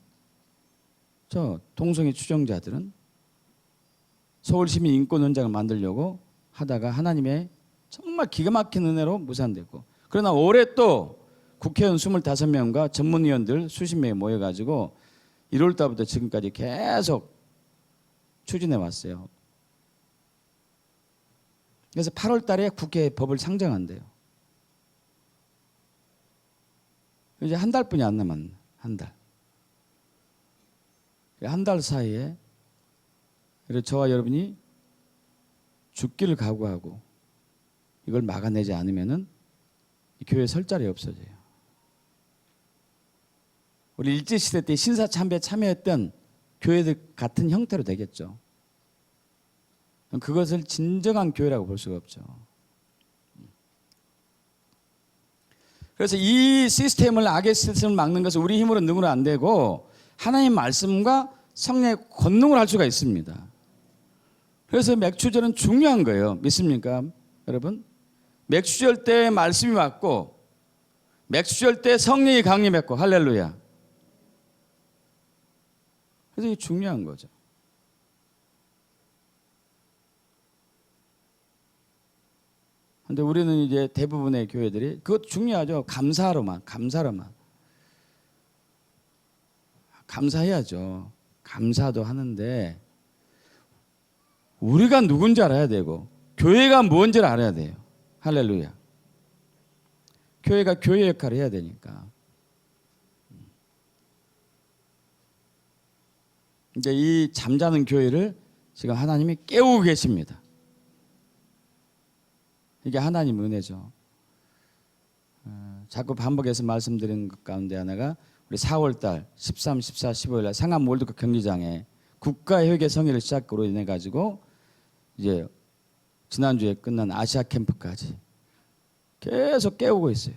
저 동성애 추종자들은 서울시민 인권원장을 만들려고 하다가 하나님의 정말 기가 막힌 은혜로 무산되고, 그러나 올해 또 국회의원 25명과 전문위원들 수십 명이 모여가지고 1월 달부터 지금까지 계속 추진해 왔어요. 그래서 8월 달에 국회에 법을 상정한대요. 이제 한 달뿐이 안 남았네. 한 달. 한 달 사이에 저와 여러분이 죽기를 각오하고 이걸 막아내지 않으면은 이 교회 설 자리 없어져요. 우리 일제시대 때 신사참배에 참여했던 교회들 같은 형태로 되겠죠. 그것을 진정한 교회라고 볼 수가 없죠. 그래서 이 시스템을, 악의 시스템을 막는 것은 우리 힘으로 능으로 안 되고 하나님의 말씀과 성령의 권능을 할 수가 있습니다. 그래서 맥추절은 중요한 거예요. 믿습니까, 여러분? 맥추절 때 말씀이 왔고 맥추절 때 성령이 강림했고, 할렐루야. 그래서 이게 중요한 거죠. 근데 우리는 이제 대부분의 교회들이 그것 중요하죠. 감사로만. 감사해야죠. 감사도 하는데 우리가 누군지 알아야 되고 교회가 뭔지를 알아야 돼요. 할렐루야. 교회가 교회 역할을 해야 되니까. 이제 이 잠자는 교회를 지금 하나님이 깨우고 계십니다. 이게 하나님의 은혜죠. 자꾸 반복해서 말씀드리는 것 가운데 하나가 우리 4월달 13, 14, 15일날 상암 월드컵 경기장에 국가회계 성회를 시작으로 인해 가지고 이제 지난주에 끝난 아시아 캠프까지 계속 깨우고 있어요.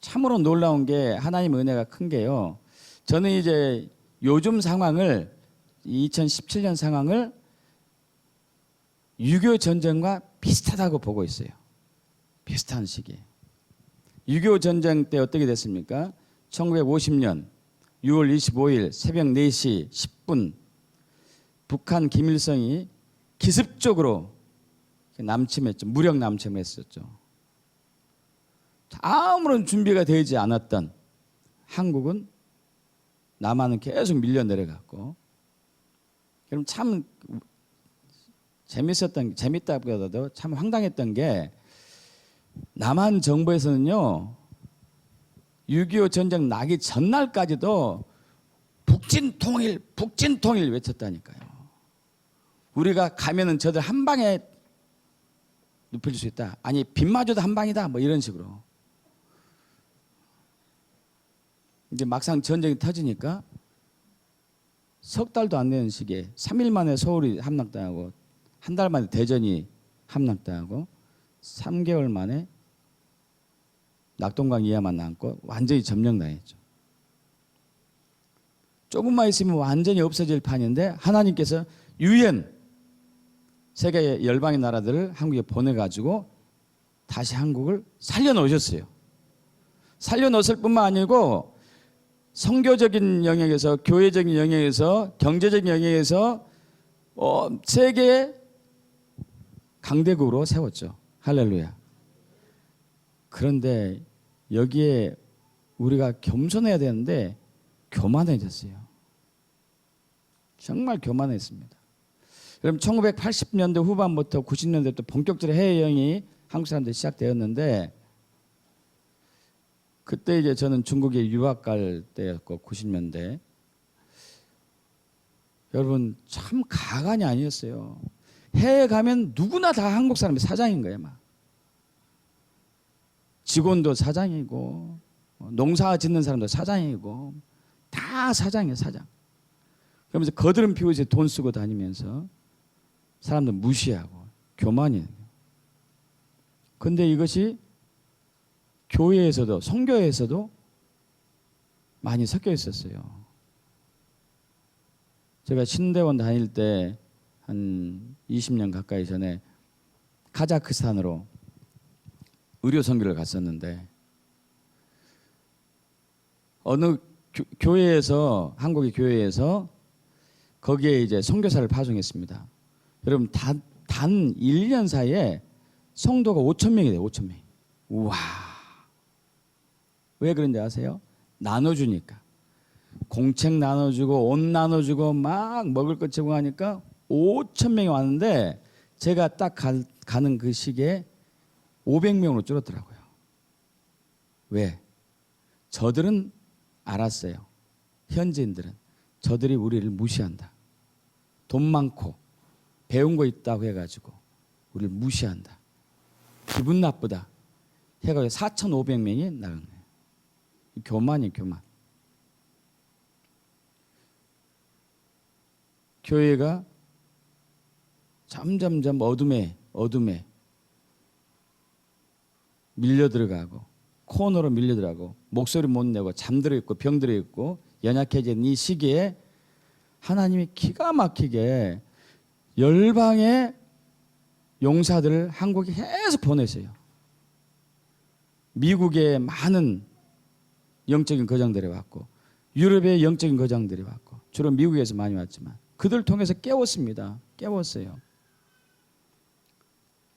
참으로 놀라운 게 하나님의 은혜가 큰 게요. 저는 이제 요즘 상황을 2017년 상황을 6.25 전쟁과 비슷하다고 보고 있어요. 비슷한 시기에. 6.25 전쟁 때 어떻게 됐습니까? 1950년 6월 25일 새벽 4시 10분 북한 김일성이 기습적으로 남침했죠. 무력 남침했었죠. 아무런 준비가 되지 않았던 한국은 남한은 계속 밀려 내려갔고, 그럼 참 재밌다보다도 참 황당했던 게 남한 정부에서는요 6.25 전쟁 나기 전날까지도 북진 통일 외쳤다니까요. 우리가 가면은 저들 한 방에 눕힐 수 있다. 아니 빗마저도 한 방이다. 뭐 이런 식으로. 이제 막상 전쟁이 터지니까 석 달도 안 되는 시기에 3일 만에 서울이 함락당하고 한 달 만에 대전이 함락당하고 3개월 만에 낙동강 이하만 남고 완전히 점령당했죠. 조금만 있으면 완전히 없어질 판인데 하나님께서 유엔 세계 열방의 나라들을 한국에 보내가지고 다시 한국을 살려놓으셨어요. 살려놓을 뿐만 아니고 선교적인 영역에서, 교회적인 영역에서, 경제적인 영역에서 세계 강대국으로 세웠죠. 할렐루야. 그런데 여기에 우리가 겸손해야 되는데 교만해졌어요. 정말 교만했습니다. 여러분 1980년대 후반부터 90년대부터 본격적으로 해외 여행이 한국 사람들이 시작되었는데 그때 이제 저는 중국에 유학 갈 때였고 90년대 여러분 참 가관이 아니었어요. 해외 가면 누구나 다 한국 사람이 사장인 거예요. 막. 직원도 사장이고 농사 짓는 사람도 사장이고 다 사장이에요. 사장. 그러면서 거드름 피우지 돈 쓰고 다니면서 사람들 무시하고 교만이에요. 근데 이것이 교회에서도 선교에서도 많이 섞여 있었어요. 제가 신대원 다닐 때 한 20년 가까이 전에 카자흐스탄으로 의료 선교를 갔었는데 어느 교회에서 한국의 교회에서 거기에 이제 선교사를 파송했습니다. 여러분 단 1년 사이에 성도가 5천 명이 돼요. 5천 명. 우와. 왜 그런지 아세요? 나눠주니까. 공책 나눠주고 옷 나눠주고 막 먹을 것 제공하니까 5천 명이 왔는데 제가 딱 가는 그 시기에 500명으로 줄었더라고요. 왜? 저들은 알았어요. 현지인들은 저들이 우리를 무시한다. 돈 많고 배운 거 있다고 해가지고 우리를 무시한다. 기분 나쁘다. 해가지고 4,500명이 나간 거예요. 교만이 교만. 교회가 점점점 어둠에 밀려 들어가고 코너로 밀려 들어가고 목소리 못 내고 잠들어 있고 병들어 있고 연약해진 이 시기에 하나님이 기가 막히게 열방의 용사들을 한국에 계속 보내세요. 미국의 많은 영적인 거장들이 왔고 유럽의 영적인 거장들이 왔고 주로 미국에서 많이 왔지만 그들 통해서 깨웠습니다. 깨웠어요.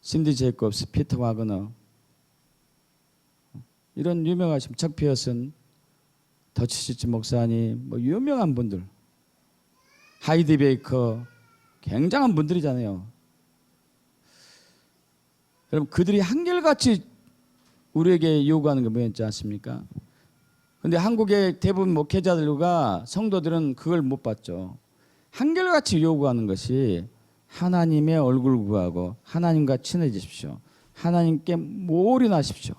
신디 제이콥스, 피터 와그너 이런 유명하신 척 피어슨, 더치시츠 목사님 뭐 유명한 분들 하이디 베이커 굉장한 분들이잖아요. 여러분 그들이 한결같이 우리에게 요구하는 게 뭐였지 않습니까? 근데 한국의 대부분 목회자들과 성도들은 그걸 못 봤죠. 한결같이 요구하는 것이 하나님의 얼굴 구하고 하나님과 친해지십시오. 하나님께 몰인하십시오.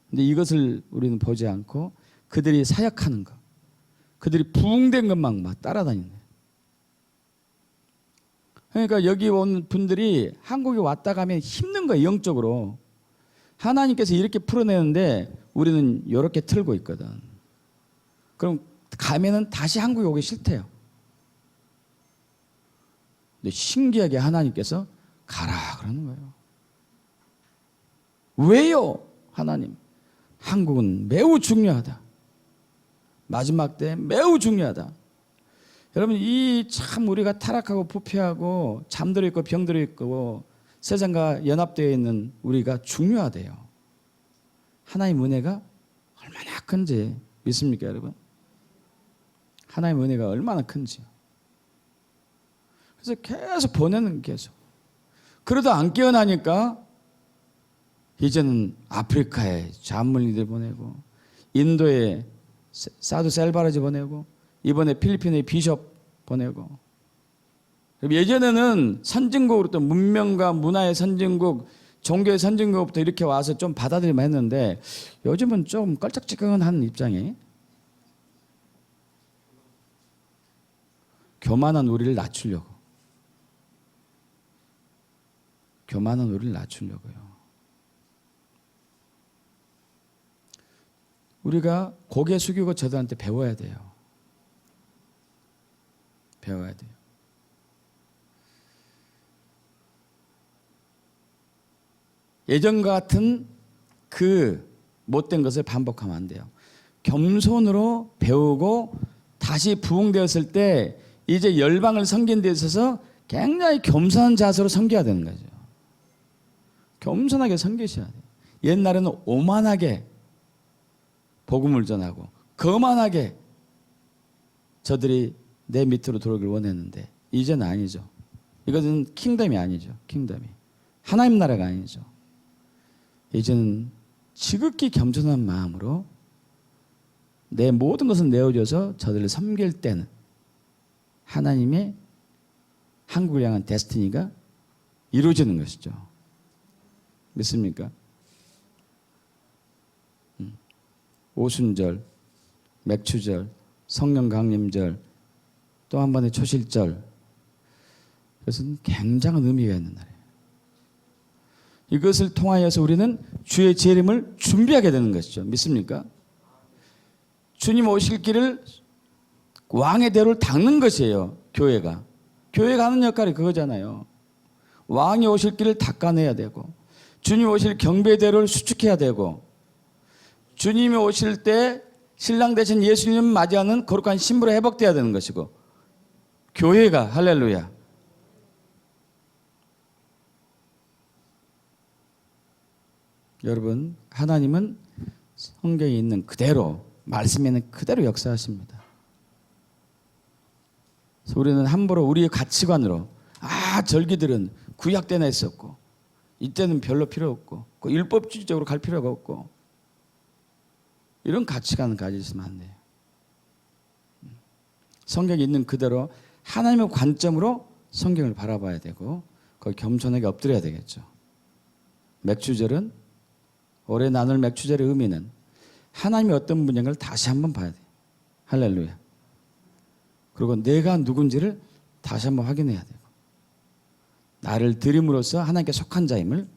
근데 이것을 우리는 보지 않고 그들이 사역하는 것, 그들이 부흥된 것만 막 따라다니는 거예요. 그러니까 여기 온 분들이 한국에 왔다 가면 힘든 거예요. 영적으로. 하나님께서 이렇게 풀어내는데 우리는 이렇게 틀고 있거든. 그럼 가면은 다시 한국에 오기 싫대요. 근데 신기하게 하나님께서 가라 그러는 거예요. 왜요? 하나님. 한국은 매우 중요하다. 마지막 때 매우 중요하다. 여러분 이 참 우리가 타락하고 부패하고 잠들어 있고 병들어 있고 세상과 연합되어 있는 우리가 중요하대요. 하나님의 은혜가 얼마나 큰지 믿습니까 여러분? 하나님의 은혜가 얼마나 큰지요. 그래서 계속 보내는 계속. 그러다 안 깨어나니까 이제는 아프리카에 잔물리들 보내고 인도에 사두 셀바르지 보내고 이번에 필리핀에 비숍 보내고 예전에는 선진국으로부터 문명과 문화의 선진국 종교의 선진국부터 이렇게 와서 좀 받아들이면 했는데 요즘은 좀 껄쩍지근한 입장에 교만한 우리를 낮추려고 교만한 우리를 낮추려고요. 우리가 고개 숙이고 저들한테 배워야 돼요. 배워야 돼요. 예전과 같은 그 못된 것을 반복하면 안 돼요. 겸손으로 배우고 다시 부흥되었을 때 이제 열방을 섬기는 데 있어서 굉장히 겸손한 자세로 섬겨야 되는 거죠. 겸손하게 섬기셔야 돼요. 옛날에는 오만하게 복음을 전하고 거만하게 저들이 내 밑으로 들어오길 원했는데 이제는 아니죠. 이것은 킹덤이 아니죠. 킹덤이 하나님 나라가 아니죠. 이제는 지극히 겸손한 마음으로 내 모든 것을 내어줘서 저들을 섬길 때는 하나님의 한국을 향한 데스티니가 이루어지는 것이죠. 믿습니까? 오순절, 맥추절, 성령 강림절, 또 한 번의 초실절, 그것은 굉장한 의미가 있는 날이에요. 이것을 통하여서 우리는 주의 재림을 준비하게 되는 것이죠. 믿습니까? 주님 오실 길을 왕의 대로를 닦는 것이에요. 교회가 하는 역할이 그거잖아요. 왕이 오실 길을 닦아내야 되고 주님 오실 경배의 대로를 수축해야 되고 주님이 오실 때 신랑 대신 예수님을 맞이하는 거룩한 신부로 회복돼야 되는 것이고 교회가 할렐루야. 여러분, 하나님은 성경에 있는 그대로 말씀에 있는 그대로 역사하십니다. 그래서 우리는 함부로 우리의 가치관으로 절기들은 구약 때나 있었고 이때는 별로 필요 없고 율법주의적으로 갈 필요가 없고 이런 가치관을 가지시면 안 돼요. 성경에 있는 그대로 하나님의 관점으로 성경을 바라봐야 되고 거기 겸손하게 엎드려야 되겠죠. 맥주절은 올해 나눌 맥주절의 의미는 하나님이 어떤 분인가를 다시 한번 봐야 돼요. 할렐루야. 그리고 내가 누군지를 다시 한번 확인해야 되고 나를 드림으로써 하나님께 속한 자임을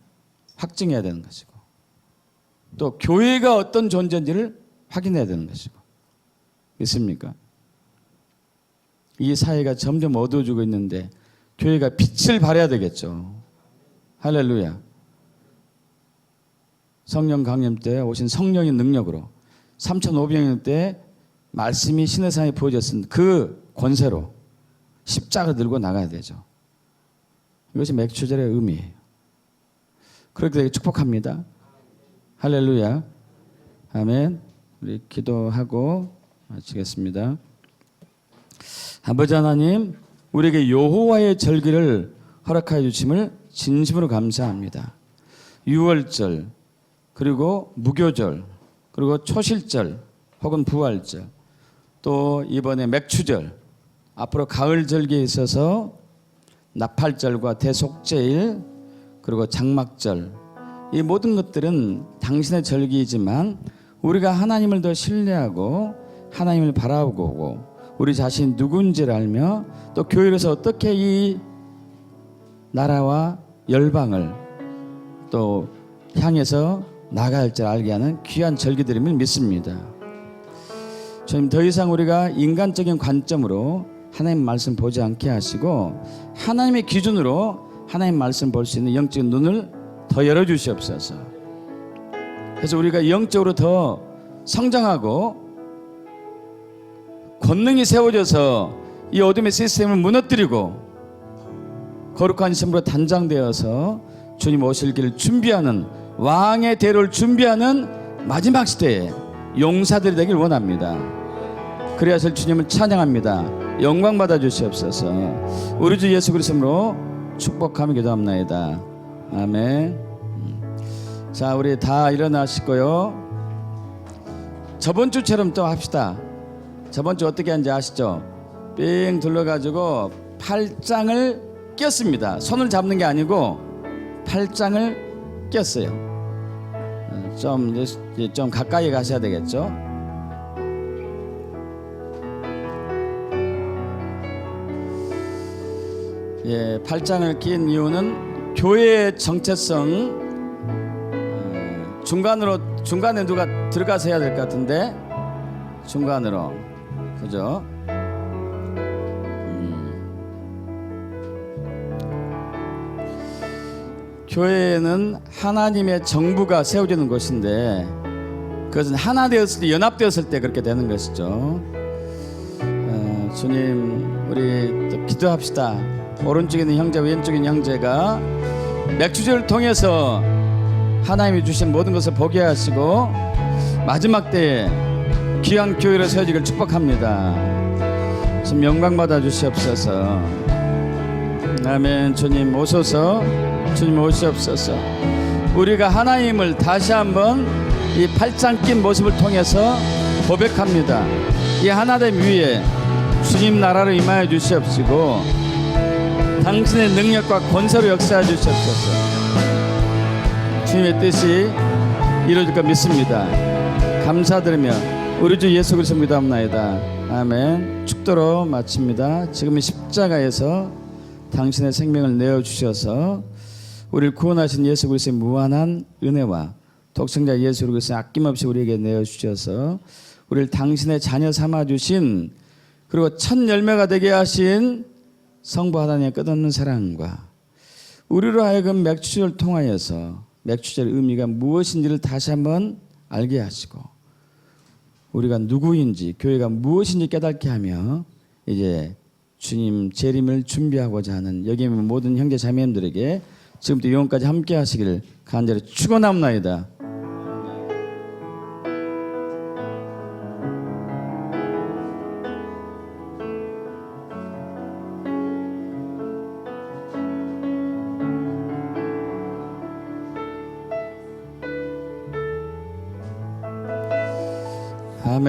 확증해야 되는 것이고 또 교회가 어떤 존재인지를 확인해야 되는 것이고 믿습니까? 이 사회가 점점 어두워지고 있는데 교회가 빛을 발해야 되겠죠. 할렐루야. 성령 강림 때 오신 성령의 능력으로 3,500년 때 말씀이 신의 산에 부어졌은 그 권세로 십자가 들고 나가야 되죠. 이것이 맥주절의 의미예요. 그렇게 되게 축복합니다. 할렐루야. 아멘. 우리 기도하고 마치겠습니다. 아버지 하나님, 우리에게 여호와의 절기를 허락하여 주심을 진심으로 감사합니다. 유월절, 그리고 무교절, 그리고 초실절 혹은 부활절, 또 이번에 맥추절, 앞으로 가을 절기에 있어서 나팔절과 대속제일, 그리고 장막절, 이 모든 것들은 당신의 절기이지만 우리가 하나님을 더 신뢰하고 하나님을 바라보고 우리 자신이 누군지를 알며 또 교회에서 어떻게 이 나라와 열방을 또 향해서 나갈 줄 알게 하는 귀한 절기들임을 믿습니다. 주님, 더 이상 우리가 인간적인 관점으로 하나님 말씀 보지 않게 하시고 하나님의 기준으로 하나님 말씀 볼 수 있는 영적인 눈을 더 열어주시옵소서. 그래서 우리가 영적으로 더 성장하고 권능이 세워져서 이 어둠의 시스템을 무너뜨리고 거룩한 신부로 단장되어서 주님 오실 길을 준비하는 왕의 대로를 준비하는 마지막 시대에 용사들이 되길 원합니다. 그래야 할 주님을 찬양합니다. 영광 받아 주시옵소서. 우리 주 예수 그리스도로 축복하며 기도합나이다. 아멘. 자, 우리 다 일어나시고요. 저번 주처럼 또 합시다. 저번 주 어떻게 하는지 아시죠? 삥 둘러가지고 팔짱을 꼈습니다. 손을 잡는 게 아니고 팔짱을 꼈어요. 좀 가까이 가셔야 되겠죠? 예, 팔짱을 낀 이유는 교회의 정체성, 중간으로 중간에 누가 들어가서 해야 될 것 같은데 중간으로 그죠? 교회는 하나님의 정부가 세워지는 곳인데 그것은 하나 되었을 때 연합되었을 때 그렇게 되는 것이죠. 주님 우리 또 기도합시다. 오른쪽에 있는 형제 왼쪽에 있는 형제가 맥주제를 통해서 하나님이 주신 모든 것을 보게 하시고 마지막 때에 귀한 교회로 세워지기를 축복합니다. 지금 영광 받아 주시옵소서. 아멘. 주님 오소서. 주님 오시옵소서. 우리가 하나님을 다시 한번 이 팔짱 낀 모습을 통해서 고백합니다. 이 하나됨 위에 주님 나라를 임하여 주시옵시고 당신의 능력과 권세로 역사해 주시옵소서. 주님의 뜻이 이루어질 것 믿습니다. 감사드리며 우리 주 예수 그리스도 믿옵나이다. 아멘. 축도로 마칩니다. 지금 십자가에서 당신의 생명을 내어주셔서 우리를 구원하신 예수 그리스도의 무한한 은혜와 독생자 예수 그리스도의 아낌없이 우리에게 내어주셔서 우리를 당신의 자녀 삼아주신 그리고 첫 열매가 되게 하신 성부 하나님의 끝없는 사랑과 우리로 하여금 맥주제를 통하여서 맥주제의 의미가 무엇인지를 다시 한번 알게 하시고 우리가 누구인지 교회가 무엇인지 깨닫게 하며 이제 주님 재림을 준비하고자 하는 여기 있는 모든 형제 자매님들에게 지금부터 영원까지 함께 하시기를 간절히 축원합니다. 아멘.